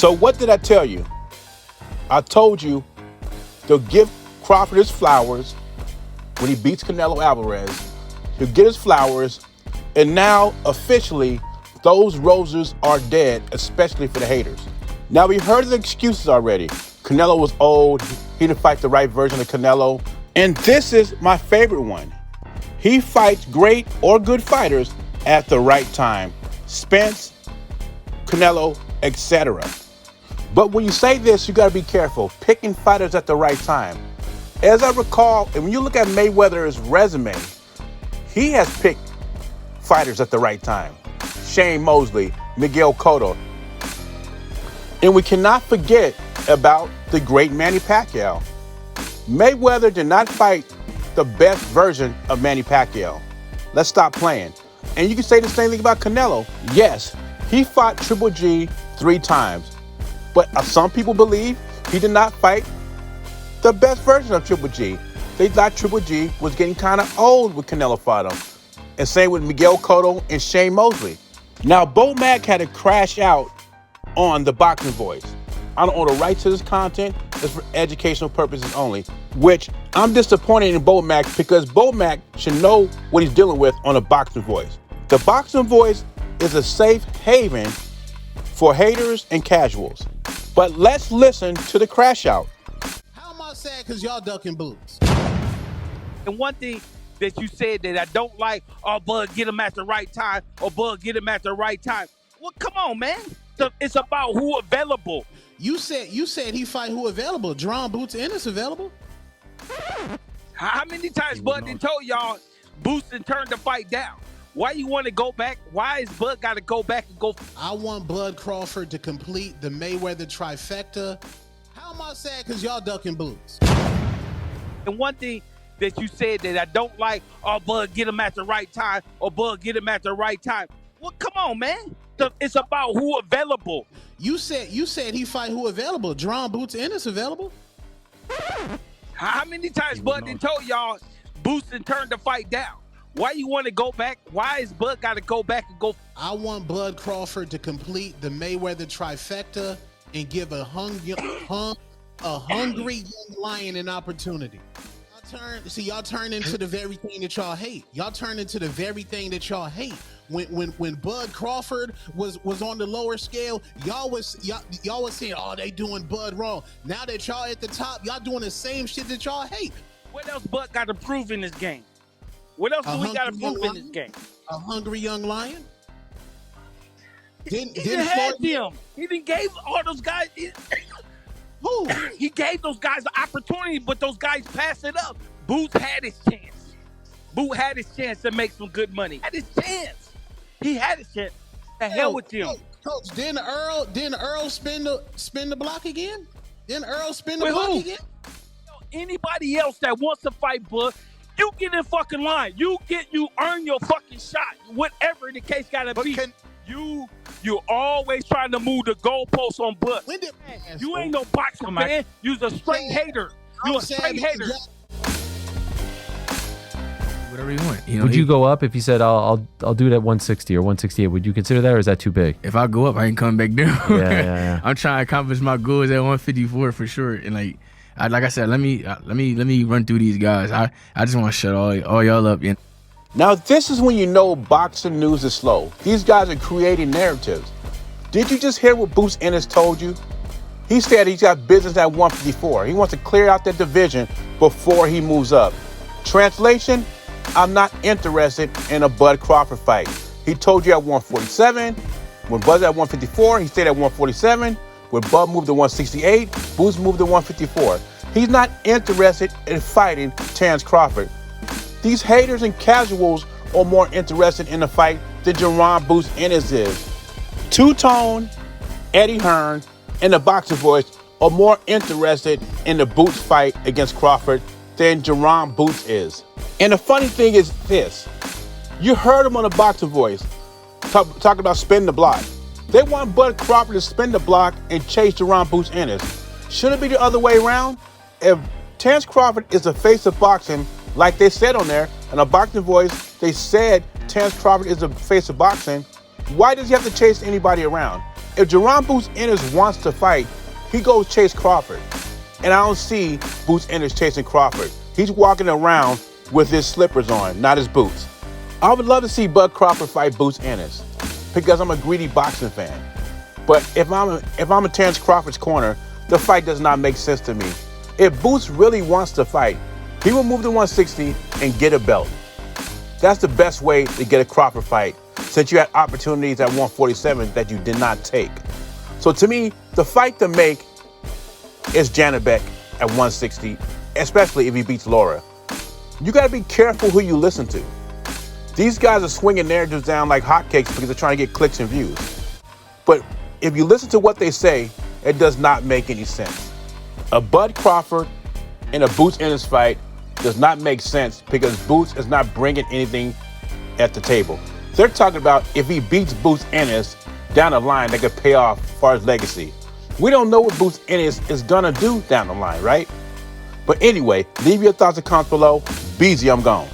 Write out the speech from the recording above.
So what did I tell you? I told you to give Crawford his flowers when he beats Canelo Alvarez. He'll get his flowers, and now officially those roses are dead, especially for the haters. Now we heard the excuses already. Canelo was old, he didn't fight the right version of Canelo, and this is my favorite one. He fights great or good fighters at the right time. Spence, Canelo, etc. But when you say this, you gotta be careful, picking fighters at the right time. As I recall, and when you look at Mayweather's resume, he has picked fighters at the right time. Shane Mosley, Miguel Cotto. And we cannot forget about the great Manny Pacquiao. Mayweather did not fight the best version of Manny Pacquiao. Let's stop playing. And you can say the same thing about Canelo. Yes, he fought Triple G 3 times. But some people believe he did not fight the best version of Triple G. They thought Triple G was getting kind of old when Canelo fought him. And same with Miguel Cotto and Shane Mosley. Now, Bo Mack had to crash out on the Boxing Voice. I don't own the rights to this content. It's for educational purposes only, which I'm disappointed in Bo Mack because Bo Mack should know what he's dealing with on the Boxing Voice. The Boxing Voice is a safe haven for haters and casuals. But let's listen to the crash out. How am I sad because y'all ducking boots? And one thing that you said that I don't like, oh, Bud, get him at the right time, or Bud, get him at the right time. Well, come on, man. It's about who available. You said he fight who available. Jaron Boots Ennis available? How many times Bud done told y'all Boots and turned the fight down? Why you want to go back? Why is Bud got to go back and go? I want Bud Crawford to complete the Mayweather trifecta. How am I sad because y'all ducking boots? And one thing that you said that I don't like, oh, Bud, get him at the right time, or Bud, get him at the right time. Well, come on, man. It's about who available. You said he fight who available. Jaron Boots Ennis available? How many times Bud done told y'all Boots and turned the fight down? Why you want to go back? Why is Bud got to go back and go? I want Bud Crawford to complete the Mayweather trifecta and give a hungry young lion an opportunity. Y'all turn into the very thing that y'all hate. Y'all turn into the very thing that y'all hate. When Bud Crawford was on the lower scale, y'all was saying, oh, they doing Bud wrong. Now that y'all at the top, y'all doing the same shit that y'all hate. What else Bud got to prove in this game? What else do we got to prove in this game? A hungry young lion? He didn't have them. He didn't gave all those guys. Who? He gave those guys the opportunity, but those guys passed it up. Boots had his chance. Boot had his chance to make some good money. Had his chance. He had his chance. The hell with him. Coach, didn't Earl spin the block again? Didn't Earl spin the With block who? again? Anybody else that wants to fight Bud, you get in fucking line. You earn your fucking shot. Whatever the case gotta be. You always trying to move the goalposts on Bud. You ain't no boxing fan. You's a straight hater. You a straight hater. Whatever you want. Would you go up if you said I'll do it at 160 or 168? Would you consider that, or is that too big? If I go up, I ain't coming back down. Yeah. I'm trying to accomplish my goals at 154 for sure. And like I said, let me run through these guys. I just want to shut all y'all up. Now, this is when you know boxing news is slow. These guys are creating narratives. Did you just hear what Boots Ennis told you? He said he's got business at 154. He wants to clear out that division before he moves up. Translation, I'm not interested in a Bud Crawford fight. He told you at 147. When Bud's at 154, he stayed at 147. When Bud moved to 168, Boots moved to 154. He's not interested in fighting Terence Crawford. These haters and casuals are more interested in the fight than Jaron Boots Ennis is. Two-Tone, Eddie Hearn, and the Boxing Voice are more interested in the Boots fight against Crawford than Jaron Boots is. And the funny thing is this. You heard him on the Boxing Voice talking about spinning the block. They want Bud Crawford to spin the block and chase Jaron Boots Ennis. Should it be the other way around? If Terence Crawford is the face of boxing, like they said on there, in a Boxing Voice, they said Terence Crawford is the face of boxing, why does he have to chase anybody around? If Jaron Boots Ennis wants to fight, he goes chase Crawford. And I don't see Boots Ennis chasing Crawford. He's walking around with his slippers on, not his boots. I would love to see Bud Crawford fight Boots Ennis because I'm a greedy boxing fan. But if I'm in Terence Crawford's corner, the fight does not make sense to me. If Boots really wants to fight, he will move to 160 and get a belt. That's the best way to get a Crawford fight, since you had opportunities at 147 that you did not take. So to me, the fight to make is Janabek at 160, especially if he beats Laura. You got to be careful who you listen to. These guys are swinging narratives down like hotcakes because they're trying to get clicks and views. But if you listen to what they say, it does not make any sense. A Bud Crawford and a Boots Ennis fight does not make sense because Boots is not bringing anything at the table. They're talking about if he beats Boots Ennis down the line, that could pay off as far as legacy. We don't know what Boots Ennis is gonna do down the line, right? But anyway, leave your thoughts and comments below. Beezy, I'm gone.